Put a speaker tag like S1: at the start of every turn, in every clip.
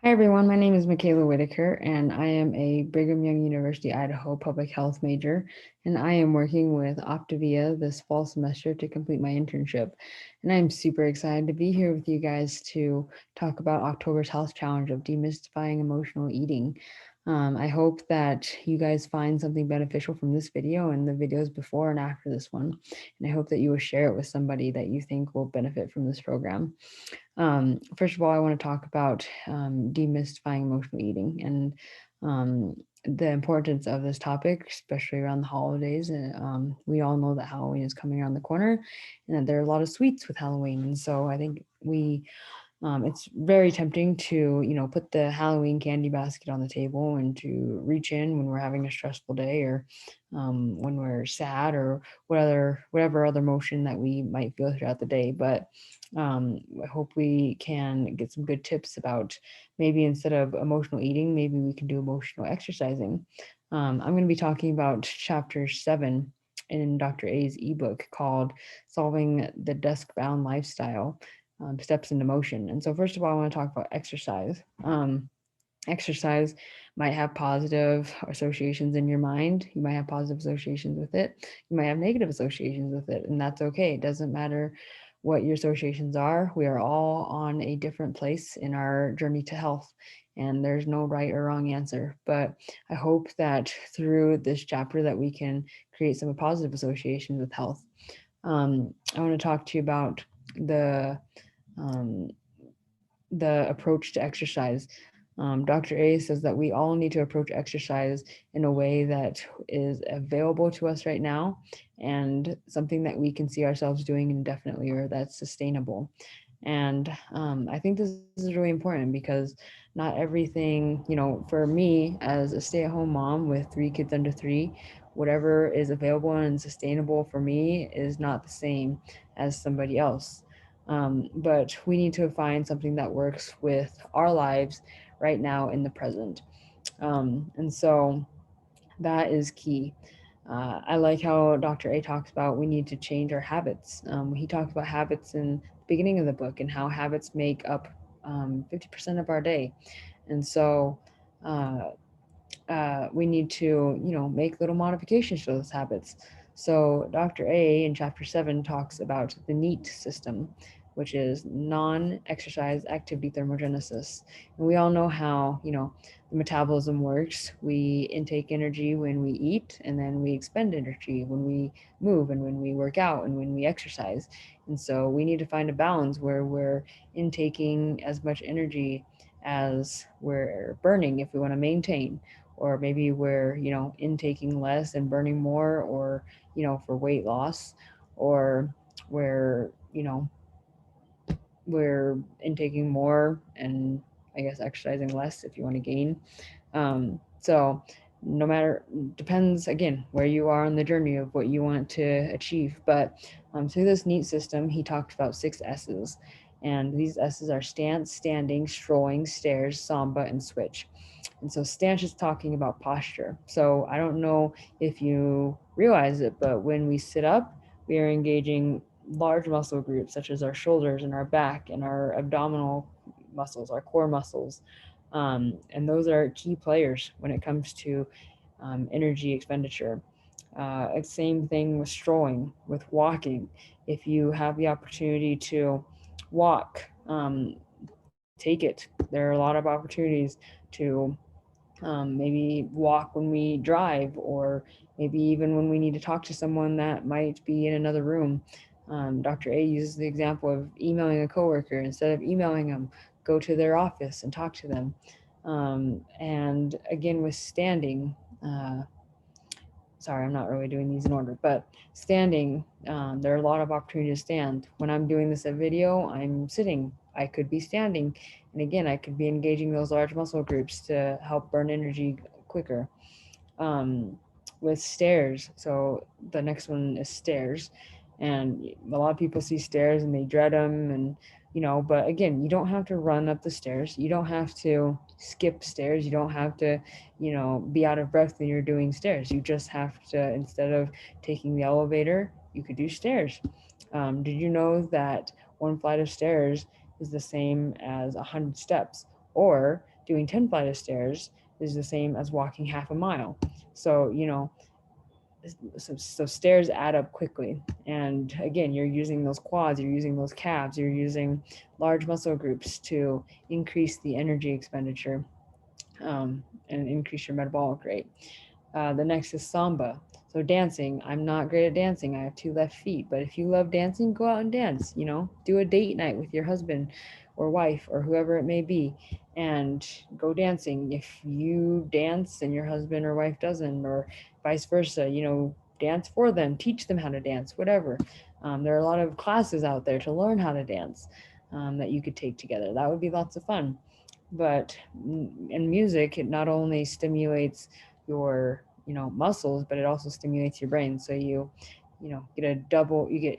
S1: Hi everyone, my name is Michaela Whitaker and I am a Brigham Young University, Idaho public health major, and I am working with Optavia this fall semester to complete my internship. And I'm super excited to be here with you guys to talk about October's health challenge of demystifying emotional eating. I hope that you guys find something beneficial from this video and the videos before and after this one. And I hope that you will share it with somebody that you think will benefit from this program. First of all, I want to talk about demystifying emotional eating and the importance of this topic, especially around the holidays. We all know that Halloween is coming around the corner and that there are a lot of sweets with Halloween. And so I think it's very tempting to, put the Halloween candy basket on the table and to reach in when we're having a stressful day or when we're sad or whatever other emotion that we might feel throughout the day. But I hope we can get some good tips about maybe instead of emotional eating, maybe we can do emotional exercising. I'm going to be talking about chapter 7 in Dr. A's ebook called Solving the Deskbound Lifestyle, Steps into Motion. And so, first of all, I want to talk about exercise. Exercise might have positive associations in your mind. You might have positive associations with it. You might have negative associations with it, and that's okay. It doesn't matter what your associations are. We are all on a different place in our journey to health, and there's no right or wrong answer. But I hope that through this chapter that we can create some positive associations with health. I want to talk to you about the um, the approach to exercise. Dr. A says that we all need to approach exercise in a way that is available to us right now and something that we can see ourselves doing indefinitely or that's sustainable. And I think this is really important because not everything, for me as a stay at home mom with 3 kids under 3, whatever is available and sustainable for me is not the same as somebody else. But we need to find something that works with our lives right now in the present. And so that is key. I like how Dr. A talks about we need to change our habits. He talks about habits in the beginning of the book and how habits make up 50% of our day. And so uh, we need to, make little modifications to those habits. So Dr. A in chapter 7 talks about the NEAT system, which is non-exercise activity thermogenesis. And we all know how, the metabolism works. We intake energy when we eat, and then we expend energy when we move and when we work out and when we exercise. And so we need to find a balance where we're intaking as much energy as we're burning if we want to maintain, or maybe we're intaking less and burning more, or for weight loss, or we're we're intaking more and I guess exercising less if you want to gain. So no matter, depends again where you are on the journey of what you want to achieve. But through this NEAT system, he talked about 6 S's, and these S's are stance, standing, strolling, stairs, samba, and switch. And so stance is talking about posture. So I don't know if you realize it, but when we sit up, we are engaging large muscle groups such as our shoulders and our back and our abdominal muscles, our core muscles. And those are key players when it comes to energy expenditure. Same thing with strolling, with walking. If you have the opportunity to walk, take it. There are a lot of opportunities to maybe walk when we drive, or maybe even when we need to talk to someone that might be in another room. Dr. A uses the example of emailing a coworker. Instead of emailing them, go to their office and talk to them. And again, with standing, sorry, I'm not really doing these in order, but standing, there are a lot of opportunities to stand. When I'm doing this video, I'm sitting. I could be standing. And again, I could be engaging those large muscle groups to help burn energy quicker. Um, with stairs, so the next one is stairs. And a lot of people see stairs and they dread them. And, but again, you don't have to run up the stairs. You don't have to skip stairs. You don't have to, be out of breath when you're doing stairs. You just have to, instead of taking the elevator, you could do stairs. Did you know that one flight of stairs is the same as 100 steps? Or doing 10 flight of stairs is the same as walking half a mile. So, so stairs add up quickly. And again, you're using those quads, you're using those calves, you're using large muscle groups to increase the energy expenditure, and increase your metabolic rate. The next is samba. So dancing. I'm not great at dancing. I have two left feet. But if you love dancing, go out and dance. Do a date night with your husband or wife or whoever it may be, and go dancing. If you dance and your husband or wife doesn't, or vice versa, dance for them. Teach them how to dance. Whatever. There are a lot of classes out there to learn how to dance, that you could take together. That would be lots of fun. But in music, it not only stimulates your muscles, but it also stimulates your brain. So get a double, you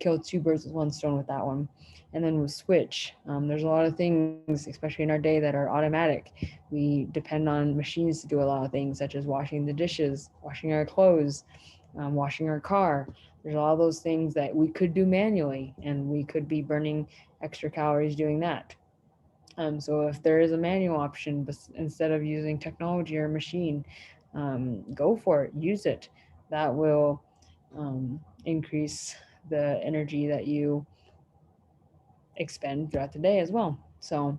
S1: kill two birds with one stone with that one. And then with switch, there's a lot of things, especially in our day, that are automatic. We depend on machines to do a lot of things, such as washing the dishes, washing our clothes, washing our car. There's all those things that we could do manually, and we could be burning extra calories doing that. So if there is a manual option, instead of using technology or a machine, go for it. Use it. That will increase the energy that you expend throughout the day as well. So,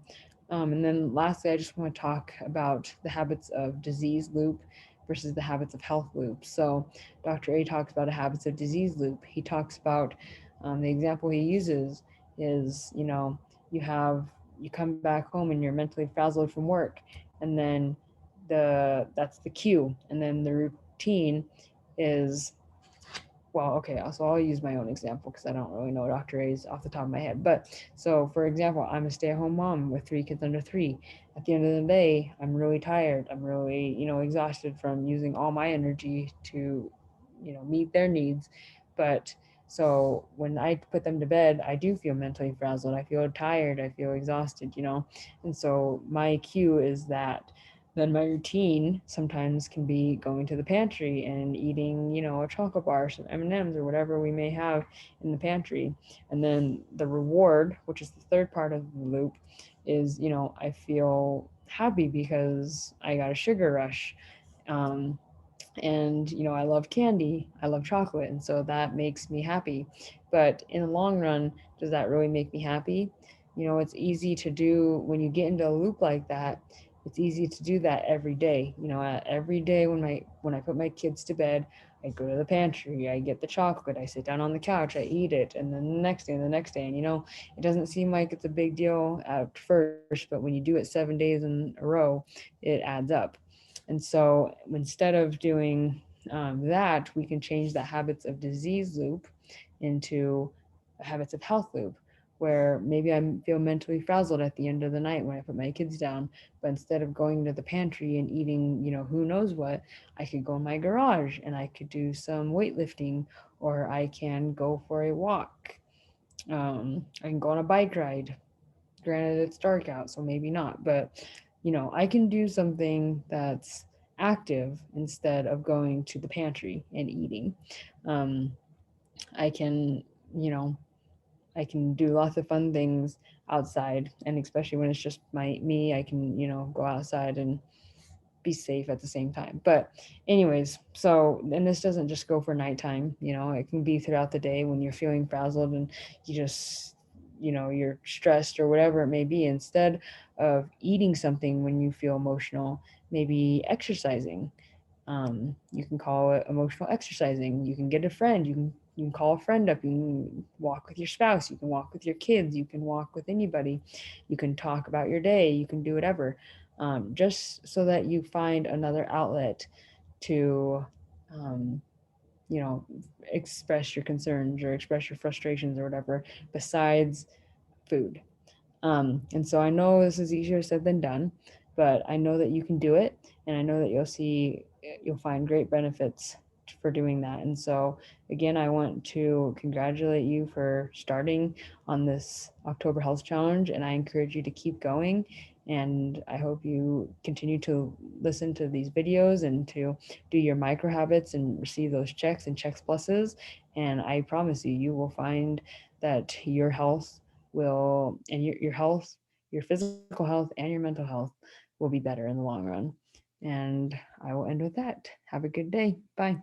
S1: and then lastly, I just want to talk about the habits of disease loop versus the habits of health loop. So, Dr. A talks about a habits of disease loop. He talks about the example he uses is, you have you come back home and you're mentally frazzled from work, and then that's the cue, and then the routine is, well, okay, so I'll use my own example because I don't really know Dr. A's off the top of my head. But so, for example, I'm a stay-at-home mom with three kids under three. At the end of the day, I'm really tired. I'm really, exhausted from using all my energy to, meet their needs. But so when I put them to bed, I do feel mentally frazzled. I feel tired. I feel exhausted. And so my cue is that then my routine sometimes can be going to the pantry and eating, a chocolate bar, some M&Ms or whatever we may have in the pantry. And then the reward, which is the third part of the loop, is, I feel happy because I got a sugar rush. Um, and I love candy, I love chocolate, and so that makes me happy. But in the long run, does that really make me happy? It's easy to do when you get into a loop like that. It's easy to do that every day. Every day when I put my kids to bed, I go to the pantry, I get the chocolate, I sit down on the couch, I eat it, and then the next day, and it doesn't seem like it's a big deal at first, but when you do it 7 days in a row, it adds up. And so instead of doing that, we can change the habits of disease loop into habits of health loop, where maybe I feel mentally frazzled at the end of the night when I put my kids down. But instead of going to the pantry and eating, who knows what, I could go in my garage and I could do some weightlifting, or I can go for a walk. I can go on a bike ride. Granted, it's dark out, so maybe not, but I can do something that's active instead of going to the pantry and eating. Um, I can, you know, I can do lots of fun things outside, and especially when it's just me, I can, go outside and be safe at the same time. But anyways, so, and this doesn't just go for nighttime, it can be throughout the day when you're feeling frazzled and you just, you're stressed or whatever it may be. Instead of eating something when you feel emotional, maybe exercising. You can call it emotional exercising. You can get a friend. You can call a friend up. You can walk with your spouse. You can walk with your kids. You can walk with anybody. You can talk about your day. You can do whatever, just so that you find another outlet to, um, you know, express your concerns or express your frustrations or whatever besides food. And so I know this is easier said than done, but I know that you can do it, and I know that you'll find great benefits for doing that. And so again, I want to congratulate you for starting on this October Health Challenge, and I encourage you to keep going. And I hope you continue to listen to these videos and to do your micro habits and receive those checks and checks pluses. And I promise you, you will find that your health will, and your health, your physical health and your mental health will be better in the long run. And I will end with that. Have a good day. Bye.